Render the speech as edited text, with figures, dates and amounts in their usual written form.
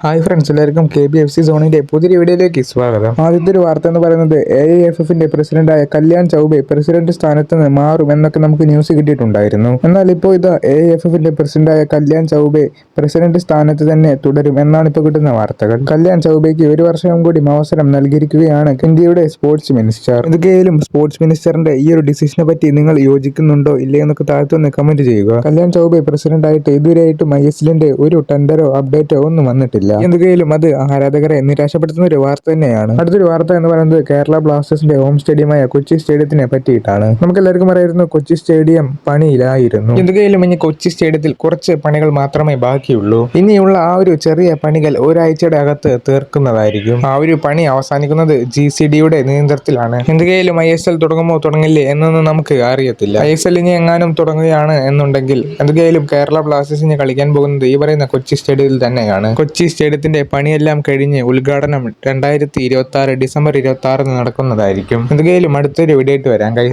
Hi friends, എല്ലാവർക്കും KBFC സോണിന്റെ പുതിയ വീഡിയോയിലേക്ക് സ്വാഗതം. ആദ്യത്തെ ഒരു വാർത്ത എന്ന് പറയുന്നത് AIFFന്റെ പ്രസിഡന്റായ കല്യാൺ ചൗബെ പ്രസിഡന്റ് സ്ഥാനത്ത് നിന്ന് മാറും എന്നൊക്കെ നമുക്ക് ന്യൂസ് കിട്ടിയിട്ടുണ്ടായിരുന്നു. എന്നാൽ ഇപ്പോൾ ഇത് AIFFന്റെ പ്രസിഡന്റായ കല്യാൺ ചൗബെ പ്രസിഡന്റ് സ്ഥാനത്ത് തന്നെ തുടരും എന്നാണ് ഇപ്പോൾ കിട്ടുന്ന വാർത്തകൾ. കല്യാൺ ചൗബെക്ക് ഒരു വർഷം കൂടി അവസരം നൽകിയിരിക്കുകയാണ് ഇന്ത്യയുടെ സ്പോർട്സ് മിനിസ്റ്റർ. എന്തൊക്കെയായാലും സ്പോർട്സ് മിനിസ്റ്ററിന്റെ ഈ ഒരു ഡിസിഷനെ പറ്റി നിങ്ങൾ യോജിക്കുന്നുണ്ടോ ഇല്ലേ എന്നൊക്കെ താഴ്ത്തൊന്ന് കമന്റ് ചെയ്യുക. കല്യാൺ ചൗബെ പ്രസിഡന്റ് ആയിട്ട് ഇതുവരെയായിട്ടും ISLന്റെ ഒരു ടെൻഡറോ അപ്ഡേറ്റോ ഒന്നും വന്നിട്ടില്ല. എന്തൊക്കെയായാലും അത് ആരാധകരെ നിരാശപ്പെടുത്തുന്ന ഒരു വാർത്ത തന്നെയാണ്. അടുത്തൊരു വാർത്ത എന്ന് പറയുന്നത് കേരള ബ്ലാസ്റ്റേഴ്സിന്റെ ഹോം സ്റ്റേഡിയമായ കൊച്ചി സ്റ്റേഡിയത്തിനെ പറ്റിയിട്ടാണ്. നമുക്ക് എല്ലാവർക്കും അറിയായിരുന്നു കൊച്ചി സ്റ്റേഡിയം പണിയിലായിരുന്നു. എന്തൊക്കെയായാലും ഇനി കൊച്ചി സ്റ്റേഡിയത്തിൽ കുറച്ച് പണികൾ മാത്രമേ ബാക്കിയുള്ളൂ. ഇനിയുള്ള ആ ഒരു ചെറിയ പണികൾ ഒരാഴ്ചയുടെ അകത്ത് തീർക്കുന്നതായിരിക്കും. ആ ഒരു പണി അവസാനിക്കുന്നത് GCDയുടെ നിയന്ത്രണത്തിലാണ്. എന്തൊക്കെയായാലും ISL തുടങ്ങുമോ തുടങ്ങില്ലേ എന്നൊന്നും നമുക്ക് അറിയത്തില്ല. ISL ഇനി എങ്ങാനും തുടങ്ങുകയാണ് എന്നുണ്ടെങ്കിൽ എന്തൊക്കെയായാലും കേരള ബ്ലാസ്റ്റേഴ്സിന് കളിക്കാൻ പോകുന്നത് ഈ പറയുന്ന കൊച്ചി സ്റ്റേഡിയത്തിൽ തന്നെയാണ്. കൊച്ചി സ്റ്റേഡിയത്തിന്റെ പണിയെല്ലാം കഴിഞ്ഞ് ഉദ്ഘാടനം 2026 ഡിസംബർ 26 നടക്കുന്നതായിരിക്കും. എന്തൊക്കെയായാലും അടുത്തൊരു വീഡിയോ ആയിട്ട് വരാം ഗൈസ്.